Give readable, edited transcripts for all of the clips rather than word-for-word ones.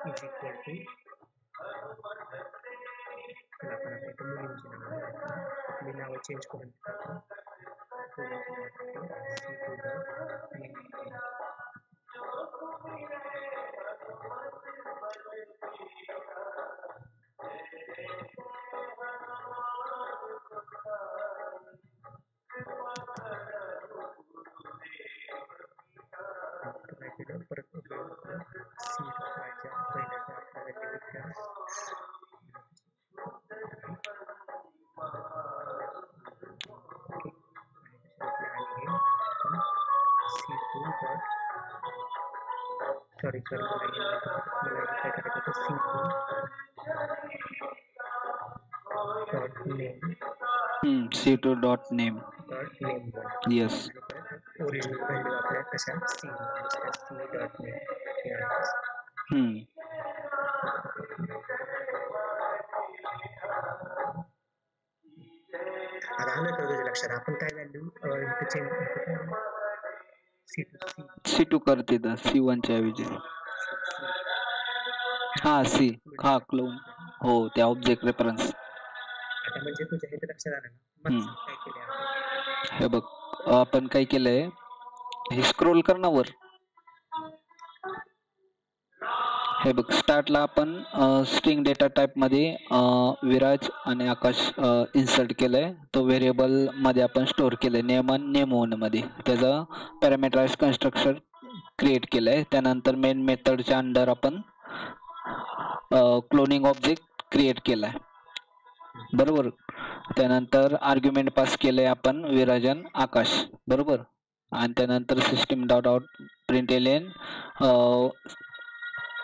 is equal to आपण आता इथं मुलींची नावं आपली नावं चेंज करून टाकू परत सी वायच्या पहिल्याच्या व्हॅल्यू C2 डॉट सॉरी मला काय करायचं होतं C2 dot name C2 dot name yes original value आपल्या कशा C डॉट नेम आता आलं का तुझ्या लक्षात आपण काय व्हॅल्यू चेंज C2 करते तर C1 च्या ऐवजी सी क्लोन हो त्या ऑब्जेक्ट रेफरन्स आता म्हणजे तुझ्या हे लक्षात आलं ना काय केले हे बघ आपण काय केलंय हे स्क्रोल कर ना वर हे बघ स्टार्टला आपण स्ट्रिंग डेटा टाइप मध्ये विराज आणि आकाश इन्सर्ट केलंय तो व्हेरिएबल मध्ये आपण स्टोअर केलंय नेम आणि नेम1 मध्ये त्याचा पॅरामीटराइज कन्स्ट्रक्टर क्रिएट केलंय त्यानंतर मेन मेथडच्या अंडर आपण क्लोनिंग ऑब्जेक्ट क्रिएट केलाय बरोबर त्यानंतर आर्ग्युमेंट पास केलंय आपण विराजन आकाश बरोबर आणि त्यानंतर सिस्टीम डॉट आउट प्रिंटलन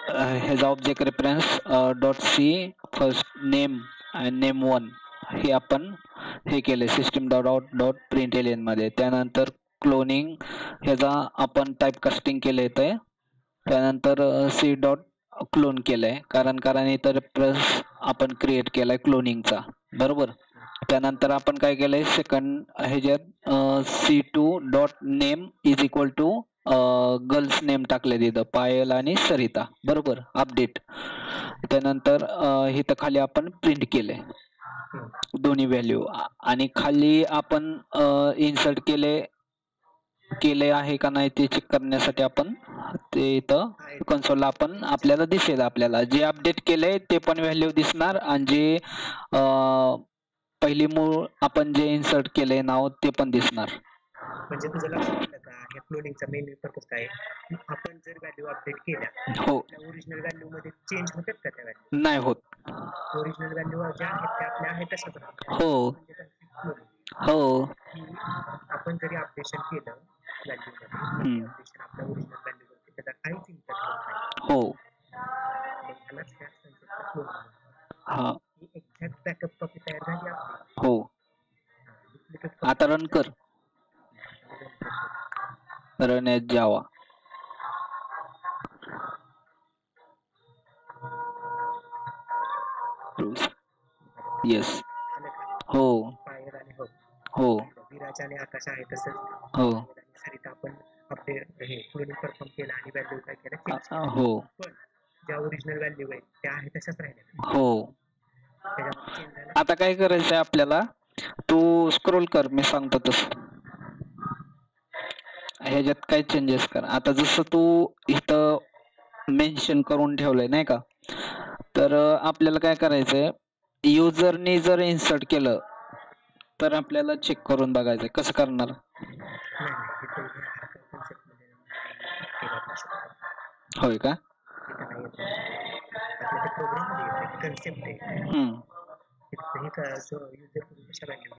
ह्याचा object reference dot C first name आणि नेम1 हे आपण हे केले system dot out dot println मध्ये त्यानंतर क्लोनिंग ह्याचा आपण टाइप कास्टिंग केलंय ते त्यानंतर सी डॉट क्लोन केलंय कारण इतर प्लस आपण क्रिएट केलाय क्लोनिंगचा बरोबर त्यानंतर आपण काय केलंय सेकंड ह्याच्यात C2 dot name is equal to girls name टाकले तिथं पायल आणि सरिता बरोबर अपडेट त्यानंतर इथं खाली आपण प्रिंट केले दोन्ही व्हॅल्यू आणि खाली आपण इन्सर्ट केले आहे का नाही ते चेक करण्यासाठी आपण ते इथं कन्सोलला आपण आपल्याला दिसेल आपल्याला जे अपडेट केलंय ते पण व्हॅल्यू दिसणार आणि जे पहिली मूळ आपण जे इन्सर्ट केलंय नाव ते पण दिसणार म्हणजे तुझं लक्षात आलं का या क्लोनिंगचा मेन पर्पज काय आपण जर व्हॅल्यू अपडेट केल्या हो ओरिजिनल व्हॅल्यू मध्ये चेंज होतात का त्या व्हॅल्यू नाही होत ओरिजिनल व्हॅल्यू ज्या आहेत त्या आपल्या आहेत तशाच राहतात हो हो आपण जरी अपडेशन केलं व्हॅल्यू मध्ये अपडेशन आपल्या ओरिजिनल व्हॅल्यू मध्ये त्याचा काहीच इम्पॅक्ट होत नाही हो त्यालाच ह्या कन्सेप्टचा क्लोनिंग हा ही एक्झॅक्ट बॅकअप कॉपी तयार झाली आपली हो आता रन कर रन एट जावा येस हो पायल आणि हो विराज आणि आकाश आहे तसंच हो सरिता आपण अपडेट हे क्लोनिंग परफॉर्म केला आणि व्हॅल्यू काय केलं हो पण ज्या ओरिजिनल व्हॅल्यू आहेत त्या आहेत तशाच राहिल्या हो आता काय करायचंय आपल्याला तू स्क्रोल कर मी सांगतो तसं ह्याच्यात काय चेंजेस कर आता जसं तू इथं मेन्शन करून ठेवलंय नाही का तर आपल्याला काय करायचंय युजरनी जर इन्सर्ट केलं तर आपल्याला चेक करून बघायचंय कसं करणार होय का कन्सेप्ट आहे